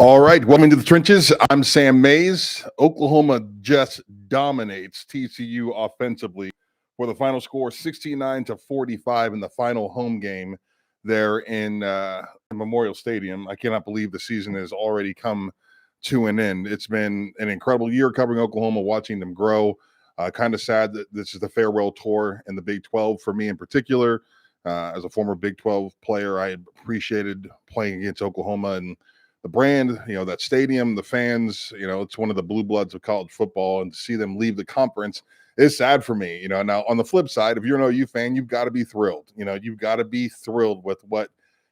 All right, welcome to the trenches. I'm Sam Mays. Oklahoma just dominates TCU offensively for the final score 69-45 in the final home game there in Memorial Stadium. I cannot believe the season has already come to an end. It's been an incredible year covering Oklahoma, watching them grow. Kind of sad that this is the farewell tour in the Big 12 for me in particular. As a former Big 12 player, I appreciated playing against Oklahoma and the brand, that stadium, the fans, it's one of the blue bloods of college football, and to see them leave the conference is sad for me. Now on the flip side, if you're an OU fan, you've got to be thrilled. You've got to be thrilled with what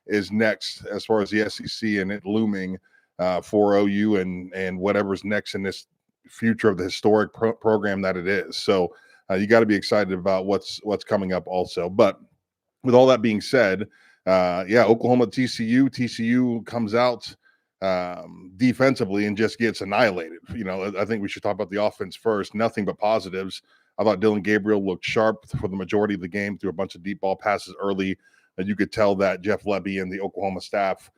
is next as far as the SEC and it looming for OU and whatever's next in this future of the historic program that it is. So you got to be excited about what's coming up also. But with all that being said, Oklahoma TCU comes out defensively and just gets annihilated. I think we should talk about the offense first. Nothing but positives. I thought Dylan Gabriel looked sharp for the majority of the game, threw a bunch of deep ball passes early. And you could tell that Jeff Lebby and the Oklahoma staff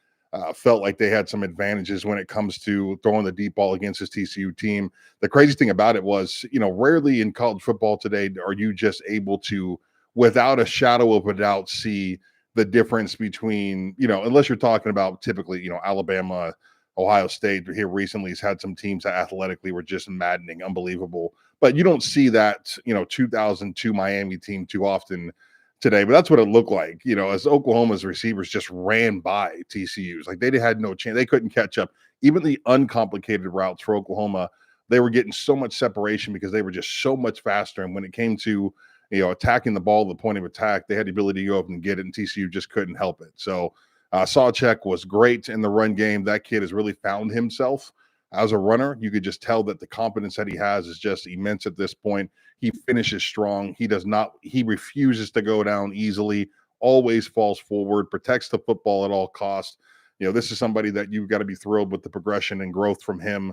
felt like they had some advantages when it comes to throwing the deep ball against this TCU team. The crazy thing about it was, rarely in college football today are you just able to, without a shadow of a doubt, see the difference between, unless you're talking about typically, Alabama, Ohio State here recently has had some teams that athletically were just maddening, unbelievable. But you don't see that, 2002 Miami team too often today. But that's what it looked like, as Oklahoma's receivers just ran by TCU's. Like they had no chance. They couldn't catch up. Even the uncomplicated routes for Oklahoma, they were getting so much separation because they were just so much faster. And when it came to attacking the ball at the point of attack, they had the ability to go up and get it, and TCU just couldn't help it. So Sawchek was great in the run game. That kid has really found himself as a runner. You could just tell that the confidence that he has is just immense at this point. He finishes strong. He refuses to go down easily, always falls forward, protects the football at all costs. This is somebody that you've got to be thrilled with the progression and growth from him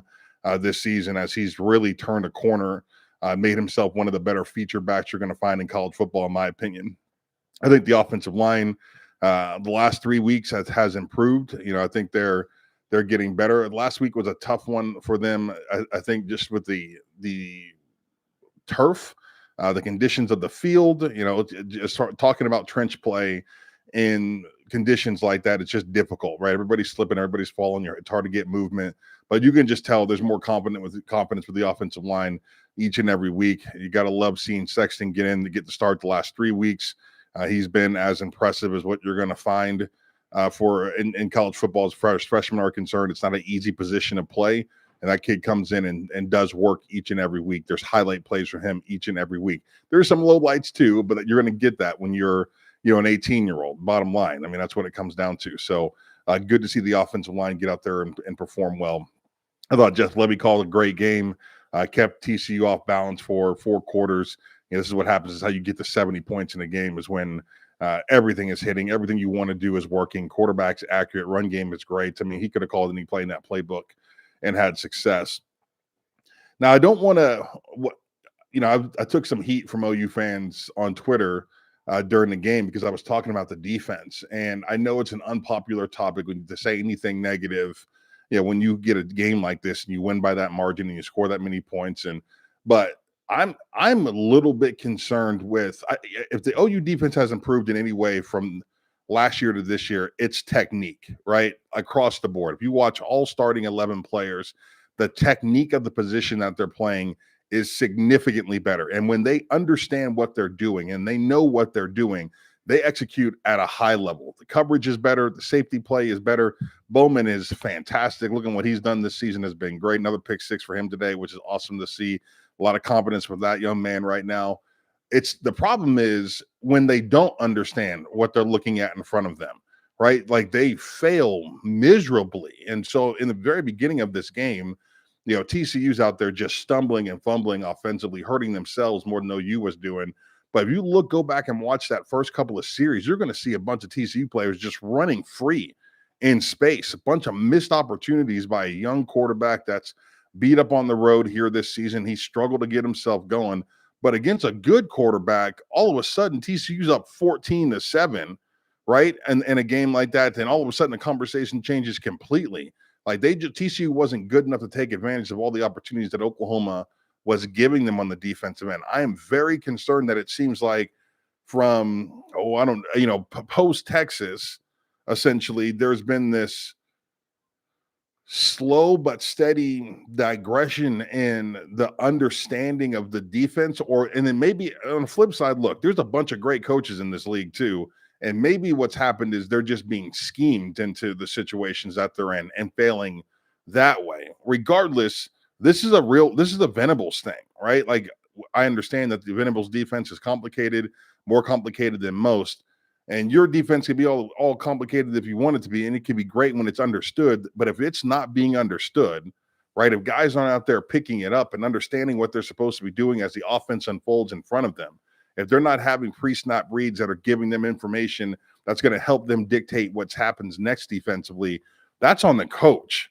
this season as he's really turned a corner. Made himself one of the better feature backs you're going to find in college football, in my opinion. I think the offensive line, the last 3 weeks has improved. I think they're getting better. Last week was a tough one for them. I think just with the turf, the conditions of the field. Just start talking about trench play in conditions like that. It's just difficult, right? Everybody's slipping, everybody's falling. It's hard to get movement, but you can just tell there's more confidence with the offensive line each and every week. You got to love seeing Sexton get in to get the start the last 3 weeks. He's been as impressive as what you're going to find in college football as far as freshmen are concerned. It's not an easy position to play, and that kid comes in and does work each and every week. There's highlight plays for him each and every week. There's some low lights too, but you're going to get that when you're an 18-year-old. Bottom line, I mean, that's what it comes down to. So good to see the offensive line get out there and perform well. I thought Jeff Lebby called a great game. Kept TCU off balance for 4 quarters. This is what happens. Is how you get to 70 points in a game is when everything is hitting. Everything you want to do is working. Quarterback's accurate. Run game is great. I mean, he could have called any play in that playbook and had success. Now, I don't want to I took some heat from OU fans on Twitter during the game because I was talking about the defense. And I know it's an unpopular topic to say anything negative when you get a game like this and you win by that margin and you score that many points. But I'm a little bit concerned with if the OU defense has improved in any way from last year to this year, it's technique, right? Across the board. If you watch all starting 11 players, the technique of the position that they're playing is significantly better. And when they understand what they're doing and they know what they're doing, they execute at a high level. The coverage is better. The safety play is better. Bowman is fantastic. Looking what he's done this season has been great. Another pick 6 for him today, which is awesome to see. A lot of confidence with that young man right now. The problem is when they don't understand what they're looking at in front of them, right? Like they fail miserably. And so in the very beginning of this game, TCU's out there just stumbling and fumbling offensively, hurting themselves more than OU was doing. But if you go back and watch that first couple of series, you're going to see a bunch of TCU players just running free in space, a bunch of missed opportunities by a young quarterback that's beat up on the road here this season. He struggled to get himself going. But against a good quarterback, all of a sudden TCU's up 14-7, right? And in a game like that, then all of a sudden the conversation changes completely. Like TCU wasn't good enough to take advantage of all the opportunities that Oklahoma was giving them on the defensive end. I am very concerned that it seems like from I don't post Texas, essentially there's been this slow but steady digression in the understanding of the defense, and then maybe on the flip side, look, there's a bunch of great coaches in this league too, and maybe what's happened is they're just being schemed into the situations that they're in and failing that way. Regardless, this is the Venables thing, right? Like, I understand that the Venables defense is complicated, more complicated than most. And your defense can be all complicated if you want it to be, and it can be great when it's understood. But if it's not being understood, right? If guys aren't out there picking it up and understanding what they're supposed to be doing as the offense unfolds in front of them, if they're not having pre-snap reads that are giving them information that's going to help them dictate what happens next defensively, that's on the coach,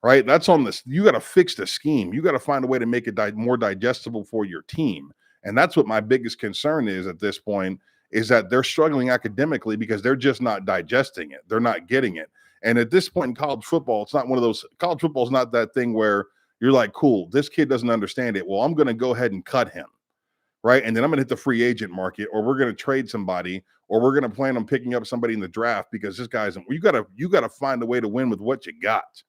right? That's on this. You got to fix the scheme. You got to find a way to make it more digestible for your team. And that's what my biggest concern is at this point, is that they're struggling academically because they're just not digesting it. They're not getting it. And at this point in college football, it's not one of those, college football is not that thing where you're like, cool, this kid doesn't understand it. Well, I'm going to go ahead and cut him, right? And then I'm going to hit the free agent market, or we're going to trade somebody, or we're going to plan on picking up somebody in the draft because this guy's, you got to find a way to win with what you got,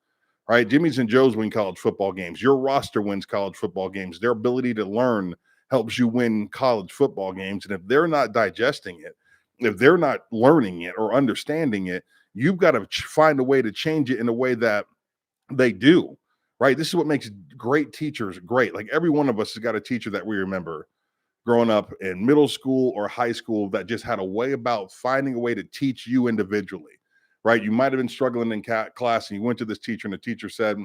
right? Jimmy's and Joe's win college football games. Your roster wins college football games. Their ability to learn helps you win college football games. And if they're not digesting it, if they're not learning it or understanding it, you've got to find a way to change it in a way that they do, right? This is what makes great teachers great. Like, every one of us has got a teacher that we remember growing up in middle school or high school that just had a way about finding a way to teach you individually, right? You might have been struggling in class and you went to this teacher and the teacher said,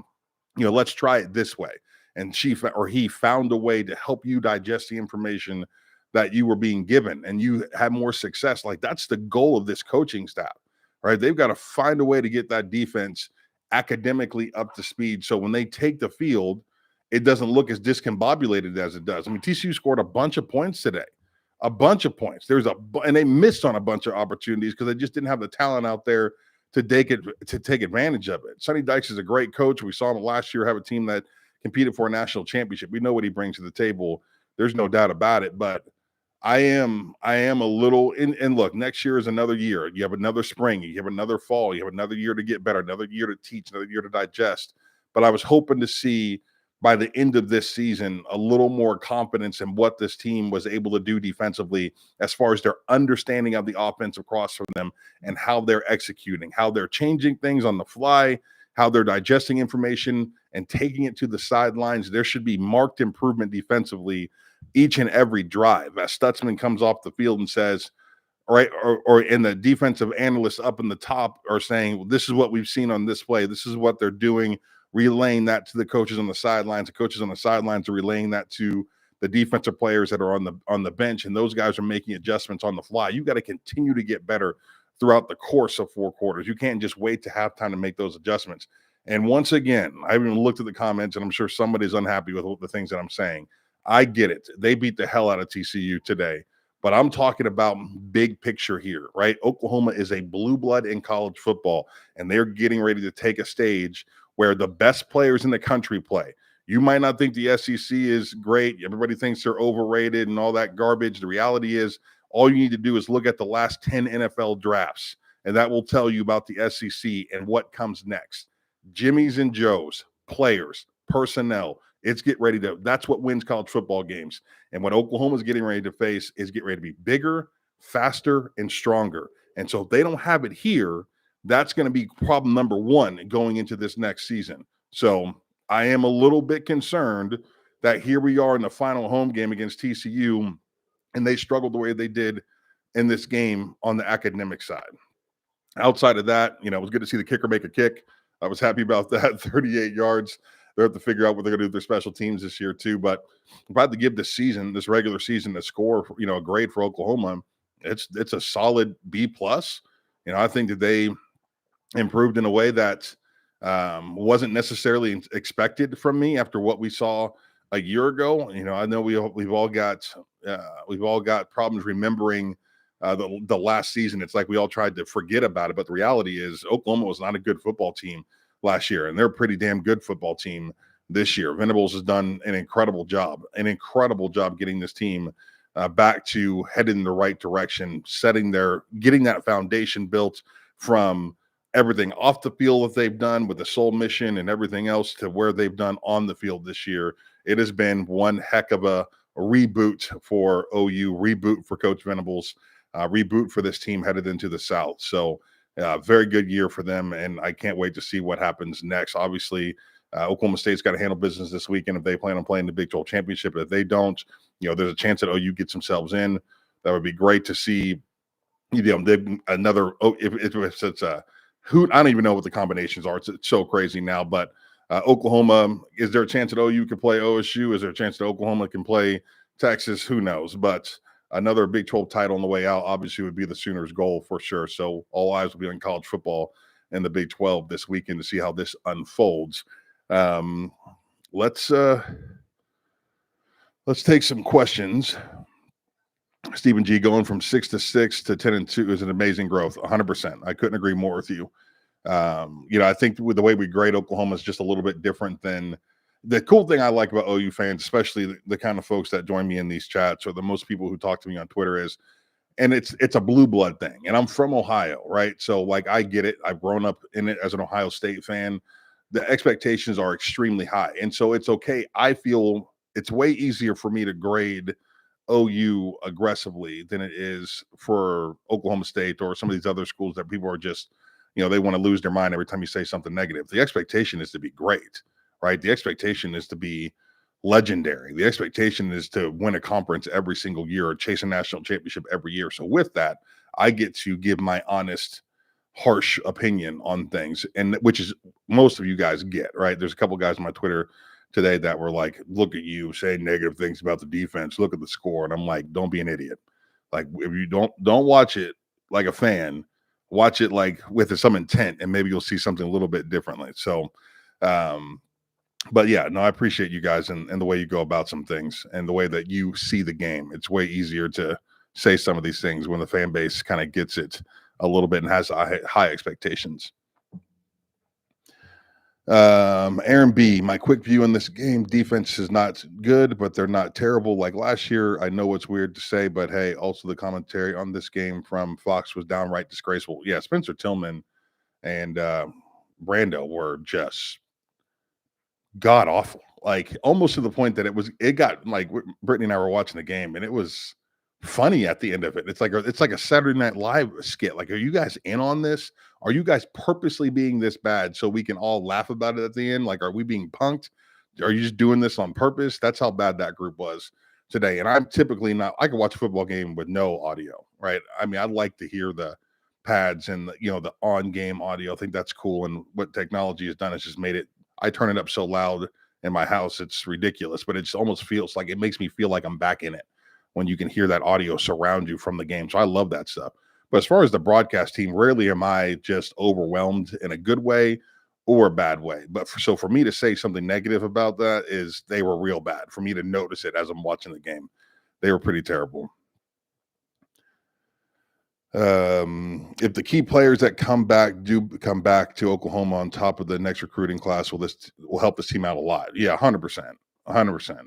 let's try it this way. And he found a way to help you digest the information that you were being given, and you had more success. Like, that's the goal of this coaching staff, right? They've got to find a way to get that defense academically up to speed, so when they take the field, it doesn't look as discombobulated as it does. I mean, TCU scored a bunch of points today, a bunch of points. And they missed on a bunch of opportunities because they just didn't have the talent out there to take advantage of it. Sonny Dykes is a great coach. We saw him last year have a team that competed for a national championship. We know what he brings to the table. There's no doubt about it. But I am a little, and look, next year is another year. You have another spring, you have another fall, you have another year to get better, another year to teach, another year to digest. But I was hoping to see by the end of this season a little more confidence in what this team was able to do defensively, as far as their understanding of the offense across from them and how they're executing, how they're changing things on the fly, how they're digesting information and taking it to the sidelines. There should be marked improvement defensively each and every drive. As Stutzman comes off the field and says, all right, or in the defensive analysts up in the top are saying, well, this is what we've seen on this play. This is what they're doing, relaying that to the coaches on the sidelines. The coaches on the sidelines are relaying that to the defensive players that are on the bench, and those guys are making adjustments on the fly. You got to continue to get better throughout the course of 4 quarters. You can't just wait to halftime to make those adjustments. And once again, I haven't even looked at the comments, and I'm sure somebody's unhappy with the things that I'm saying. I get it. They beat the hell out of TCU today, but I'm talking about big picture here, right? Oklahoma is a blue blood in college football, and they're getting ready to take a stage where the best players in the country play. You might not think the SEC is great. Everybody thinks they're overrated and all that garbage. The reality is, all you need to do is look at the last 10 NFL drafts, and that will tell you about the SEC and what comes next. Jimmy's and Joe's, players, personnel. That's what wins college football games. And what Oklahoma's getting ready to face is get ready to be bigger, faster, and stronger. And so if they don't have it here, that's going to be problem number one going into this next season. So I am a little bit concerned that here we are in the final home game against TCU, and they struggled the way they did in this game on the academic side. Outside of that, it was good to see the kicker make a kick. I was happy about that. 38 yards. They have to figure out what they're going to do with their special teams this year too. But if I had to give this regular season, a score, a grade for Oklahoma, it's a solid B plus. I think that they improved in a way that wasn't necessarily expected from me after what we saw a year ago. I know we've all got problems remembering the last season. It's like we all tried to forget about it, but the reality is Oklahoma was not a good football team last year, and they're a pretty damn good football team this year. Venables has done an incredible job getting this team back to headed in the right direction, getting that foundation built from everything off the field that they've done with the soul mission and everything else to where they've done on the field this year. It has been one heck of a reboot for OU, reboot for Coach Venables, reboot for this team headed into the South. So very good year for them, and I can't wait to see what happens next. Obviously, Oklahoma State's got to handle business this weekend if they plan on playing the Big 12 championship. If they don't, there's a chance that OU gets themselves in. That would be great to see. Another. If it's a hoot, I don't even know what the combinations are. It's so crazy now. But Oklahoma, is there a chance that OU can play OSU? Is there a chance that Oklahoma can play Texas? Who knows? But another Big 12 title on the way out obviously would be the Sooners' goal for sure. So all eyes will be on college football and the Big 12 this weekend to see how this unfolds. Let's take some questions. Stephen G, going from 6-6 to 10-2 is an amazing growth. 100%. I couldn't agree more with you. I think with the way we grade Oklahoma is just a little bit different than the cool thing I like about OU fans, especially the kind of folks that join me in these chats or the most people who talk to me on Twitter is, and it's a blue blood thing. And I'm from Ohio, right? So like I get it. I've grown up in it as an Ohio State fan. The expectations are extremely high. And so it's okay. I feel it's way easier for me to grade OU aggressively than it is for Oklahoma State or some of these other schools that people are just, they want to lose their mind every time you say something negative. The expectation is to be great, right? The expectation is to be legendary. The expectation is to win a conference every single year or chase a national championship every year. So with that, I get to give my honest, harsh opinion on things, and which is most of you guys get, right? There's a couple guys on my Twitter today that were like, look at you saying negative things about the defense, look at the score. And I'm like, don't be an idiot. Like if you don't watch it like a fan, watch it like with some intent, and maybe you'll see something a little bit differently. So but yeah, no, I appreciate you guys and the way you go about some things and the way that you see the game. It's way easier to say some of these things when the fan base kind of gets it a little bit and has high expectations. Aaron B, my quick view on this game: defense is not good, but they're not terrible like last year. I know it's weird to say, but hey, also the commentary on this game from Fox was downright disgraceful. Yeah, Spencer Tillman and Brando were just god awful, like almost to the point that it got like Brittany and I were watching the game and it was funny at the end of it. It's like a Saturday Night Live skit. Like, are you guys in on this? Are you guys purposely being this bad so we can all laugh about it at the end? Like, are we being punked? Are you just doing this on purpose? That's how bad that group was today. And I'm typically not, I could watch a football game with no audio, right? I mean, I'd like to hear the pads and the on game audio. I think that's cool. And what technology has done is just made it, I turn it up so loud in my house, it's ridiculous, but it just almost feels like, it makes me feel like I'm back in it when you can hear that audio surround you from the game. So I love that stuff. But as far as the broadcast team, rarely am I just overwhelmed in a good way or a bad way. But for me to say something negative about that is they were real bad. For me to notice it as I'm watching the game, they were pretty terrible. If the key players that come back to Oklahoma on top of the next recruiting class, will help this team out a lot. Yeah, 100%.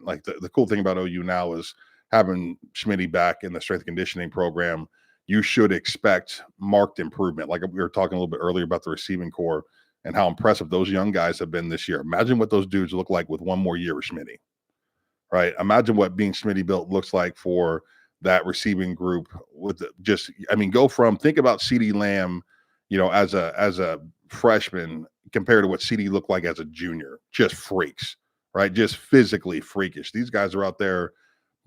Like the cool thing about OU now is having Schmitty back in the strength and conditioning program. You should expect marked improvement. Like we were talking a little bit earlier about the receiving core and how impressive those young guys have been this year. Imagine what those dudes look like with one more year with Schmitty, right? Imagine what being Schmitty built looks like for that receiving group with think about CeeDee Lamb, as a freshman compared to what CeeDee looked like as a junior. Just freaks, right? Just physically freakish. These guys are out there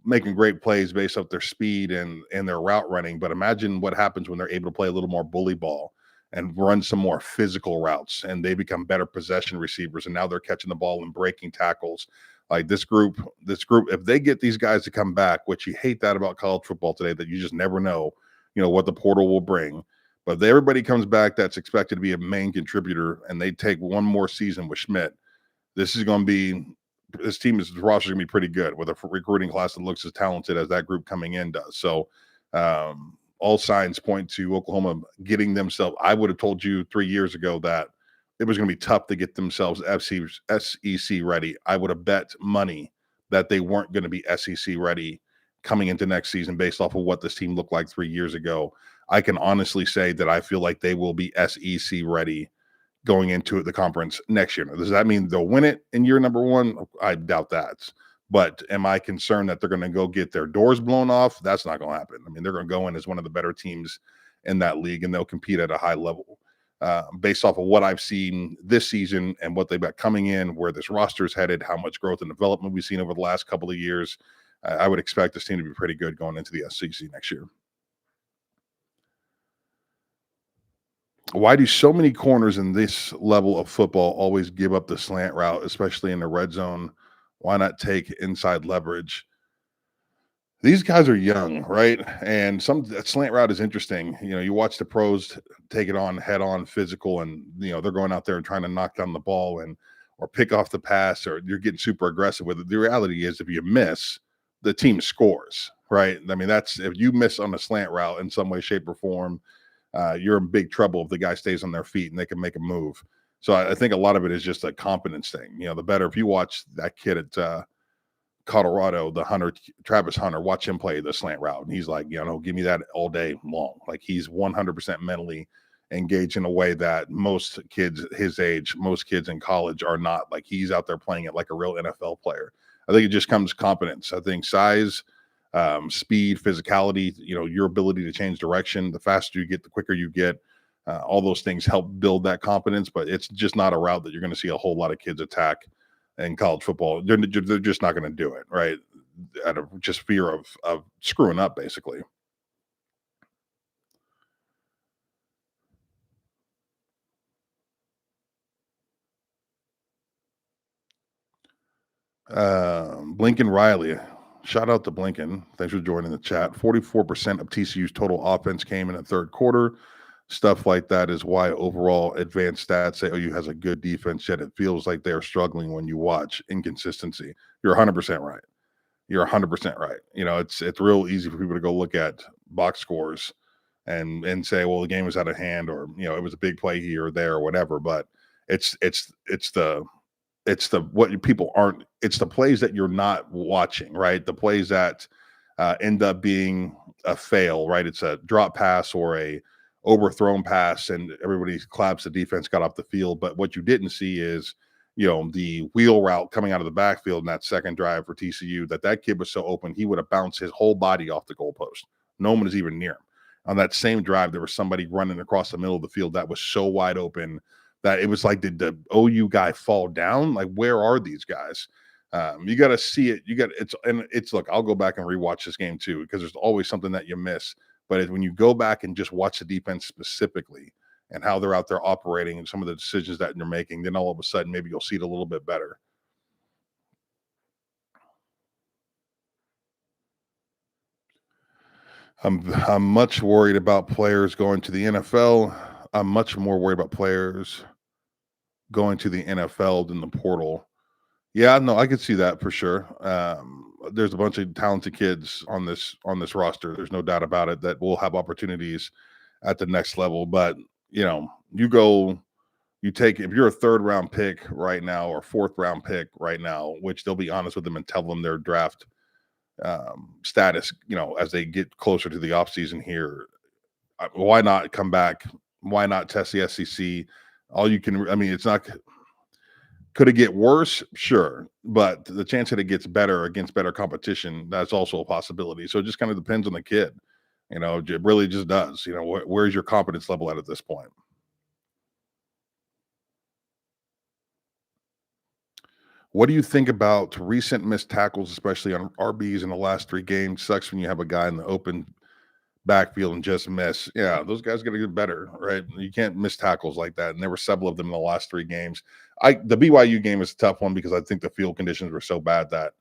making great plays based off their speed and their route running. But imagine what happens when they're able to play a little more bully ball and run some more physical routes, and they become better possession receivers. And now they're catching the ball and breaking tackles. Like this group, if they get these guys to come back, which you hate that about college football today, that you just never know, what the portal will bring. But if everybody comes back that's expected to be a main contributor, and they take one more season with Schmidt, this roster is going to be pretty good with a recruiting class that looks as talented as that group coming in does. So all signs point to Oklahoma getting themselves. I would have told you 3 years ago that it was going to be tough to get themselves SEC ready. I would have bet money that they weren't going to be SEC ready coming into next season based off of what this team looked like 3 years ago. I can honestly say that I feel like they will be SEC ready going into the conference next year. Now, does that mean they'll win it in year number one? I doubt that. But am I concerned that they're going to go get their doors blown off? That's not going to happen. I mean, they're going to go in as one of the better teams in that league, and they'll compete at a high level. Based off of what I've seen this season and what they've got coming in, where this roster is headed, how much growth and development we've seen over the last couple of years, I would expect this team to be pretty good going into the SEC next year. Why do so many corners in this level of football always give up the slant route, especially in the red zone? Why not take inside leverage? These guys are young, right? And some that slant route is interesting. You know, you watch the pros take it on head on, physical, and they're going out there and trying to knock down the ball and or pick off the pass, or you're getting super aggressive with it. The reality is, if you miss, the team scores, right? I mean, that's if you miss on a slant route in some way, shape, or form, you're in big trouble if the guy stays on their feet and they can make a move. So I think a lot of it is just a confidence thing. The better if you watch that kid at Colorado, the Hunter, Travis Hunter, watch him play the slant route. And he's like, give me that all day long. Like he's 100% mentally engaged in a way that most kids his age, most kids in college are not. Like he's out there playing it like a real NFL player. I think it just comes confidence. I think size, speed, physicality, your ability to change direction. The faster you get, the quicker you get. All those things help build that confidence, but it's just not a route that you're going to see a whole lot of kids attack in college football. They're just not going to do it, right? Out of just fear of screwing up, basically. Blinken Riley, shout out to Blinken. Thanks for joining the chat. 44% of TCU's total offense came in the third quarter. Stuff like that is why overall advanced stats say OU has a good defense, yet it feels like they are struggling when you watch inconsistency. You're 100% right. You're 100% right. It's real easy for people to go look at box scores and say, well, the game was out of hand, or it was a big play here or there or whatever. But it's the what people aren't. It's the plays that you're not watching, right? The plays that end up being a fail, right? It's a drop pass or a overthrown pass, and everybody claps the defense got off the field. But what you didn't see is the wheel route coming out of the backfield in that second drive for TCU, that kid was so open, he would have bounced his whole body off the goalpost. No one is even near him. On that same drive, there was somebody running across the middle of the field that was so wide open that it was like, did the OU guy fall down? Like, where are these guys? You got to see it. Look, I'll go back and rewatch this game too, because there's always something that you miss. But when you go back and just watch the defense specifically, and how they're out there operating and some of the decisions that you're making, then all of a sudden maybe you'll see it a little bit better. I'm much worried about players going to the NFL. I'm much more worried about players going to the NFL than the portal. Yeah, no, I could see that for sure. There's a bunch of talented kids on this roster. There's no doubt about it that will have opportunities at the next level. But you take, if you're a third round pick right now or fourth round pick right now, which they'll be honest with them and tell them their draft status, as they get closer to the offseason here, why not come back? Why not test the SEC? It's not, could it get worse? Sure. But the chance that it gets better against better competition, that's also a possibility. So it just kind of depends on the kid. It really just does. Where's your confidence level at this point? What do you think about recent missed tackles, especially on RBs in the last 3 games? Sucks when you have a guy in the open backfield and just miss. Yeah, those guys got to get better, right? You can't miss tackles like that. And there were several of them in the last 3 games. The BYU game is a tough one because I think the field conditions were so bad that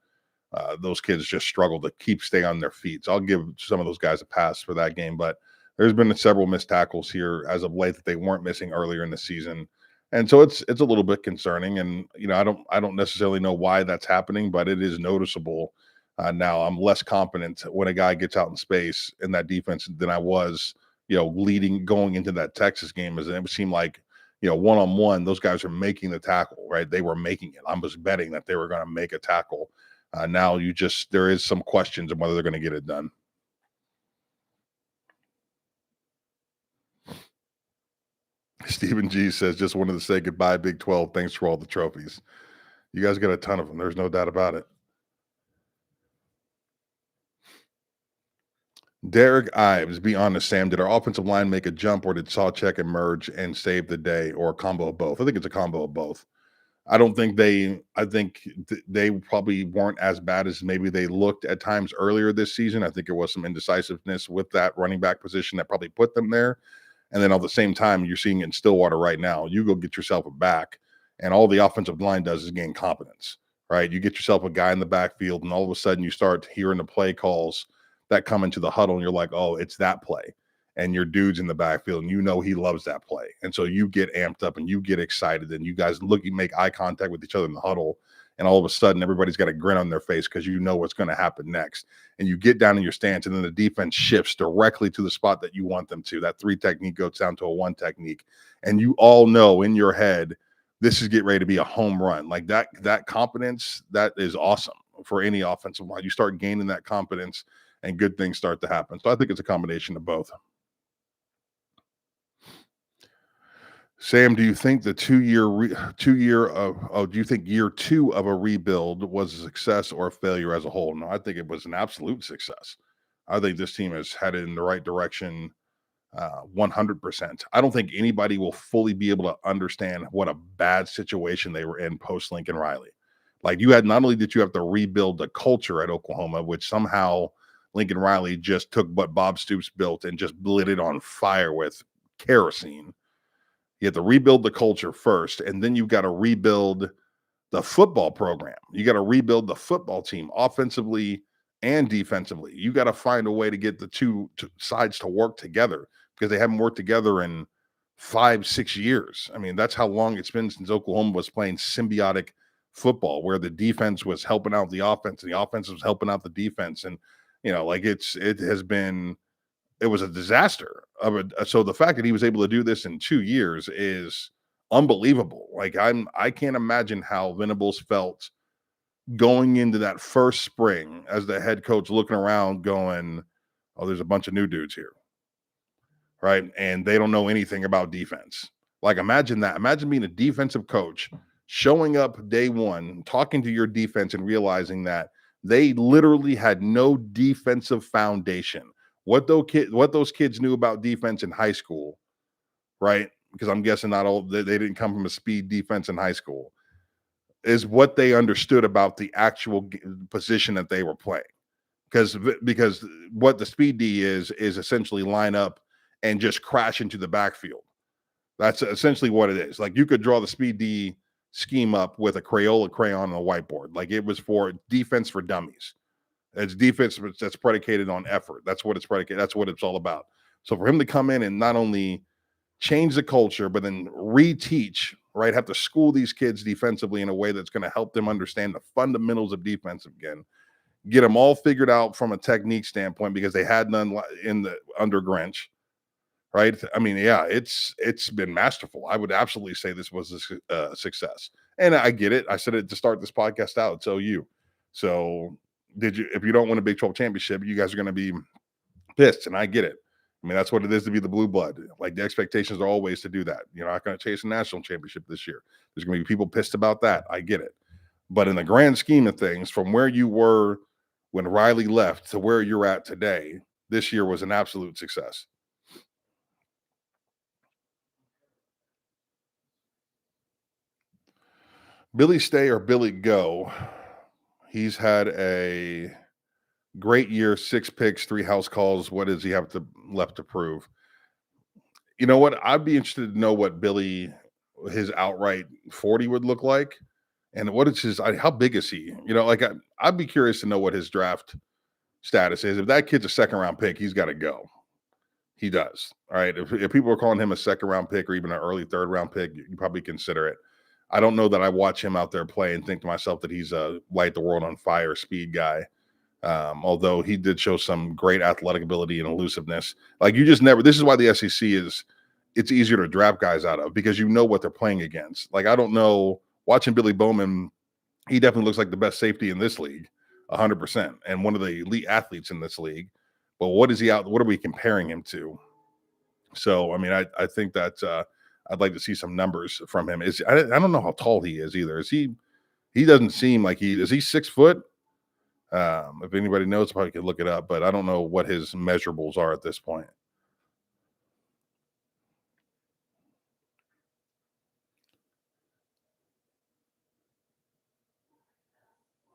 those kids just struggled to stay on their feet. So I'll give some of those guys a pass for that game. But there's been several missed tackles here as of late that they weren't missing earlier in the season. And so it's a little bit concerning, and I don't necessarily know why that's happening, but it is noticeable. Now I'm less confident when a guy gets out in space in that defense than I was, going into that Texas game, as it seemed like one-on-one, those guys are making the tackle, right? They were making it. I was betting that they were going to make a tackle. Now there is some questions of whether they're going to get it done. Stephen G says, just wanted to say goodbye, Big 12. Thanks for all the trophies. You guys got a ton of them. There's no doubt about it. Derek Ives, be honest, Sam. Did our offensive line make a jump, or did Sawcheck emerge and save the day, or a combo of both? I think it's a combo of both. I don't think they probably weren't as bad as maybe they looked at times earlier this season. I think there was some indecisiveness with that running back position that probably put them there. And then at the same time, you're seeing it in Stillwater right now. You go get yourself a back, and all the offensive line does is gain confidence, right? You get yourself a guy in the backfield, and all of a sudden you start hearing the play calls that come into the huddle, and you're like, oh, it's that play. And your dude's in the backfield, and he loves that play. And so you get amped up and you get excited, and you guys you make eye contact with each other in the huddle. And all of a sudden, everybody's got a grin on their face because you know what's going to happen next. And you get down in your stance, and then the defense shifts directly to the spot that you want them to. That 3 technique goes down to a 1 technique. And you all know in your head, this is get ready to be a home run. Like that confidence, that is awesome for any offensive line. You start gaining that confidence, and good things start to happen. So I think it's a combination of both. Sam, do you think the do you think year 2 of a rebuild was a success or a failure as a whole? No, I think it was an absolute success. I think this team is headed in the right direction, 100%. I don't think anybody will fully be able to understand what a bad situation they were in post Lincoln Riley. Like, not only did you have to rebuild the culture at Oklahoma, which somehow Lincoln Riley just took what Bob Stoops built and just lit it on fire with kerosene. You have to rebuild the culture first, and then you've got to rebuild the football program. You got to rebuild the football team offensively and defensively. You got to find a way to get the two sides to work together, because they haven't worked together in 5-6 years. I mean, that's how long it's been since Oklahoma was playing symbiotic football, where the defense was helping out the offense and the offense was helping out the defense. And, it was a disaster. So the fact that he was able to do this in 2 years is unbelievable. Like, I can't imagine how Venables felt going into that first spring as the head coach, looking around going, oh, there's a bunch of new dudes here, right? And they don't know anything about defense. Like, imagine that. Imagine being a defensive coach, showing up day one, talking to your defense and realizing that they literally had no defensive foundation. What those kids knew about defense in high school, right? Because I'm guessing not all they didn't come from a speed defense in high school, is what they understood about the actual position that they were playing. Because what the speed D is essentially line up and just crash into the backfield. That's essentially what it is. Like, you could draw the speed D scheme up with a Crayola crayon on a whiteboard. Like, it was for defense for dummies. It's defense that's predicated on effort. That's what it's predicated. That's what it's all about. So for him to come in and not only change the culture, but then reteach, right? Have to school these kids defensively in a way that's going to help them understand the fundamentals of defense again. Get them all figured out from a technique standpoint, because they had none under Grinch, right? I mean, yeah, it's been masterful. I would absolutely say this was a success. And I get it. I said it to start this podcast out. It's OU. So if you don't win a Big 12 championship, you guys are going to be pissed, and I get it. I mean, that's what it is to be the blue blood. Like, the expectations are always to do that. You're not going to chase a national championship this year. There's going to be people pissed about that. I get it. But in the grand scheme of things, from where you were when Riley left to where you're at today, this year was an absolute success. Billy stay or Billy go? He's had a great year, 6 picks, 3 house calls. What does he have left to prove? You know what? I'd be interested to know what his outright 40 would look like. And what is how big is he? I'd be curious to know what his draft status is. If that kid's a 2nd round pick, he's got to go. He does. All right. If people are calling him a 2nd round pick or even an early 3rd round pick, you probably consider it. I don't know that I watch him out there play and think to myself that he's a light the world on fire speed guy. Although he did show some great athletic ability and elusiveness. Like, you just never, this is why the SEC it's easier to draft guys out of because you know what they're playing against. Like I don't know, watching Billy Bowman, he definitely looks like the best safety in this league, 100%, and one of the elite athletes in this league. But what is he out? What are we comparing him to? So, I mean, I think that I'd like to see some numbers from him. I don't know how tall he is either. Is he? He doesn't seem like he is. He 6 foot. If anybody knows, probably could look it up. But I don't know what his measurables are at this point.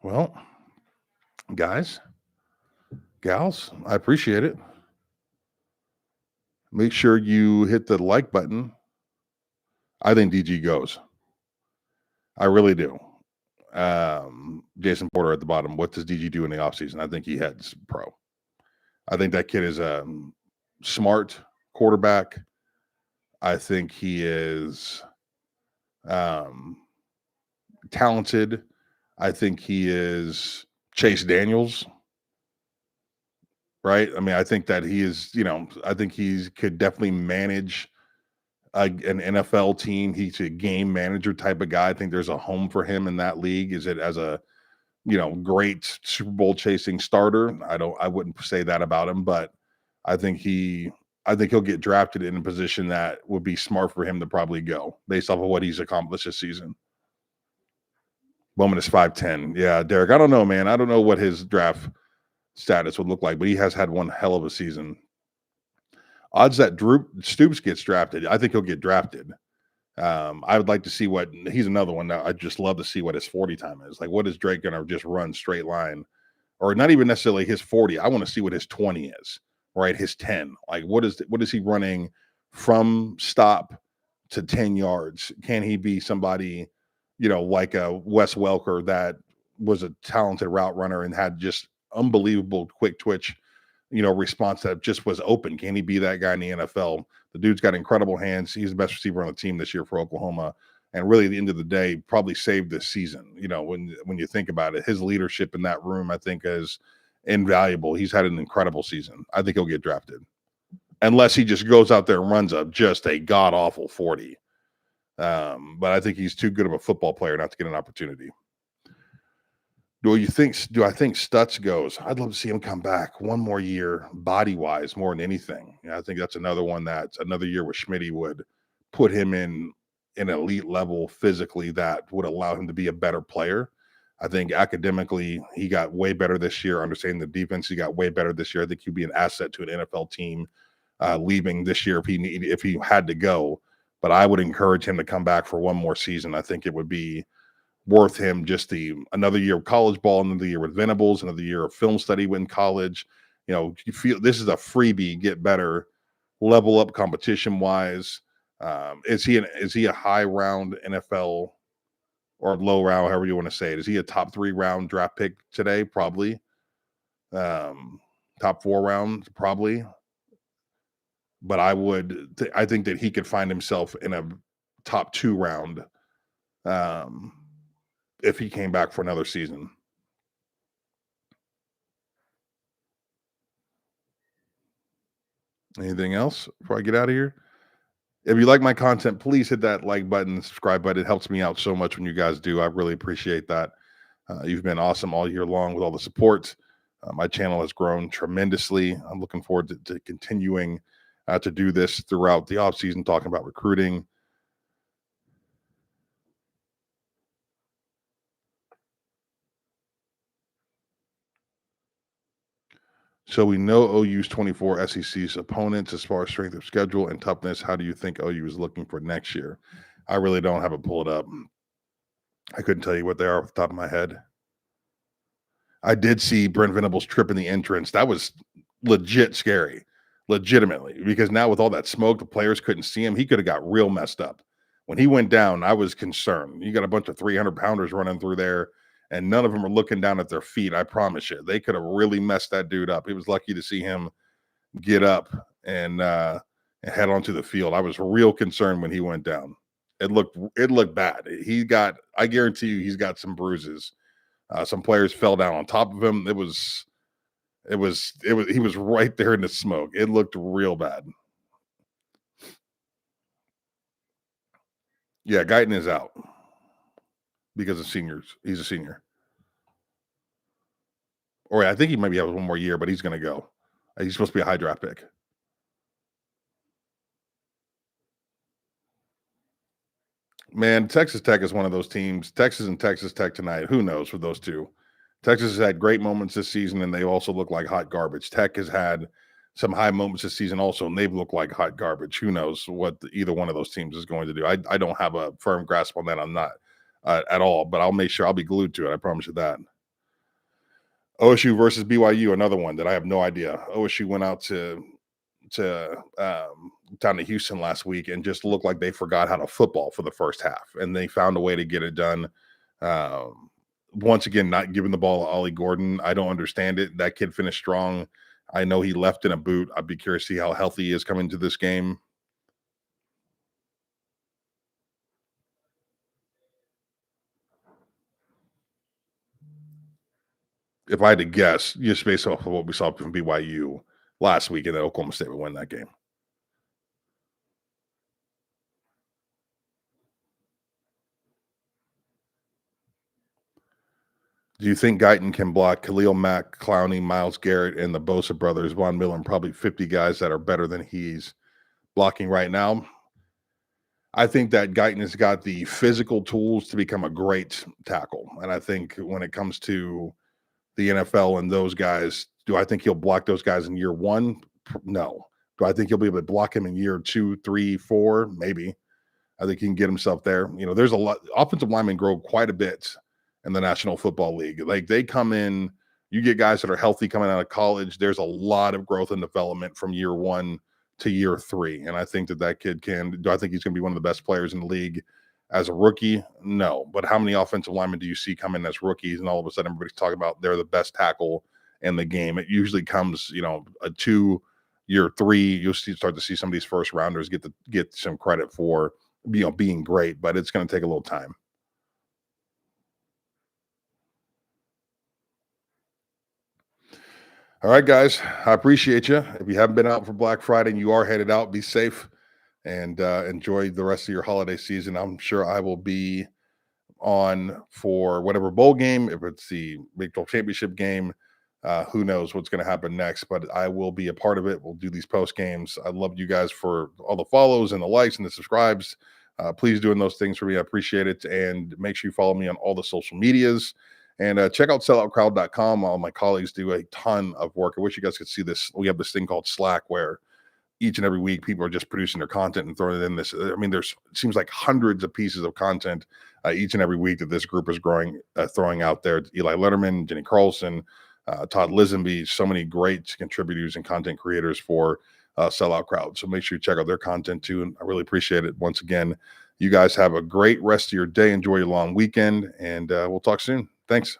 Well, guys, gals, I appreciate it. Make sure you hit the like button. I think DG goes. I really do. Jason Porter at the bottom. What does DG do in the offseason? I think he heads pro. I think that kid is a smart quarterback. I think he is um, talented. I think he is Chase Daniels, right? I mean, I think that he is, I think he could definitely manage an NFL team. He's a game manager type of guy. I think there's a home for him in that league. Is it as a great Super Bowl chasing starter? I wouldn't say that about him, but I think he'll get drafted in a position that would be smart for him to probably go based off of what he's accomplished this season. Bowman is 5'10". Yeah, Derek. I don't know, man. I don't know what his draft status would look like, but he has had one hell of a season. Odds that Drew Stoops gets drafted. I think he'll get drafted. I would like to see he's another one that I'd just love to see what his 40 time is. Like, what is Drake going to just run straight line? Or not even necessarily his 40. I want to see what his 20 is, right? His 10. Like, what is he running from stop to 10 yards? Can he be somebody, like a Wes Welker that was a talented route runner and had just unbelievable quick twitch, response that just was open? Can he be that guy in the NFL? The dude's got incredible hands. He's the best receiver on the team this year for Oklahoma. And really, at the end of the day, probably saved this season. When you think about it, his leadership in that room, I think, is invaluable. He's had an incredible season. I think he'll get drafted, unless he just goes out there and runs up just a god awful 40. But I think he's too good of a football player not to get an opportunity. Do I think Stutz goes? I'd love to see him come back one more year, body wise, more than anything. I think that's another one that's another year where Schmitty would put him in an elite level physically that would allow him to be a better player. I think academically he got way better this year. Understanding the defense, he got way better this year. I think he'd be an asset to an NFL team leaving this year if he had to go. But I would encourage him to come back for one more season. I think it would be worth him just another year of college ball, another year with Venables, another year of film study in college. You feel this is a freebie, get better, level up competition wise. Is he a high round NFL or low round, however you want to say it? Is he a top 3 round draft pick today? Probably. Top 4 round, probably. But I think that he could find himself in a top 2 round if he came back for another season. Anything else before I get out of here? If you like my content, please hit that like button, subscribe button. It helps me out so much when you guys do. I really appreciate that. You've been awesome all year long with all the support. My channel has grown tremendously. I'm looking forward to continuing to do this throughout the off season, talking about recruiting. So we know OU's 24 SEC's opponents as far as strength of schedule and toughness. How do you think OU is looking for next year? I really don't have it pulled up. I couldn't tell you what they are off the top of my head. I did see Brent Venables trip in the entrance. That was legit scary, legitimately, because now with all that smoke, the players couldn't see him. He could have got real messed up. When he went down, I was concerned. You got a bunch of 300-pounders running through there, and none of them are looking down at their feet. I promise you, they could have really messed that dude up. He was lucky to see him get up and head onto the field. I was real concerned when he went down. It looked bad. I guarantee you, he's got some bruises. Some players fell down on top of him. He was right there in the smoke. It looked real bad. Yeah, Guyton is out because of seniors. He's a senior. Or I think he maybe has one more year, but he's going to go. He's supposed to be a high draft pick. Man, Texas Tech is one of those teams. Texas and Texas Tech tonight. Who knows with those two? Texas has had great moments this season, and they also look like hot garbage. Tech has had some high moments this season also, and they've looked like hot garbage. Who knows what either one of those teams is going to do? I don't have a firm grasp on that. I'm not at all, but I'll make sure I'll be glued to it. I promise you that. OSU versus BYU, another one that I have no idea. OSU went out to down to Houston last week and just looked like they forgot how to football for the first half, and they found a way to get it done. Once again, not giving the ball to Ollie Gordon. I don't understand it. That kid finished strong. I know he left in a boot. I'd be curious to see how healthy he is coming to this game. If I had to guess, just based off of what we saw from BYU last week, and that Oklahoma State would win that game. Do you think Guyton can block Khalil Mack, Clowney, Miles Garrett, and the Bosa brothers, Von Miller, and probably 50 guys that are better than he's blocking right now? I think that Guyton has got the physical tools to become a great tackle. And I think when it comes to the NFL and those guys, do I think he'll block those guys in year one? No. Do I think he'll be able to block him in year 2, 3, 4? Maybe. I think he can get himself there. You know, there's a lot. Offensive linemen grow quite a bit in the National Football League. Like they come in, you get guys that are healthy coming out of college. There's a lot of growth and development from year 1 to year 3, and I think that kid can. Do I think he's going to be one of the best players in the league as a rookie? No, but how many offensive linemen do you see come in as rookies, and all of a sudden everybody's talking about they're the best tackle in the game? It usually comes, a 2 year 3. You'll start to see some of these first rounders get some credit for being great, but it's going to take a little time. All right, guys, I appreciate you. If you haven't been out for Black Friday and you are headed out, be safe and enjoy the rest of your holiday season. I'm sure I will be on for whatever bowl game, if it's the Big 12 championship game. Who knows what's going to happen next, but I will be a part of it. We'll do these post games. I love you guys for all the follows and the likes and the subscribes. Please doing those things for me. I appreciate it. And make sure you follow me on all the social medias. And check out selloutcrowd.com. All my colleagues do a ton of work. I wish you guys could see this. We have this thing called Slack where each and every week people are just producing their content and throwing it in this. I mean, there's it seems like hundreds of pieces of content each and every week that this group is throwing out there. Eli Letterman, Jenny Carlson, Todd Lisenby, so many great contributors and content creators for Sellout Crowd. So make sure you check out their content too. And I really appreciate it. Once again, you guys have a great rest of your day. Enjoy your long weekend, and we'll talk soon. Thanks.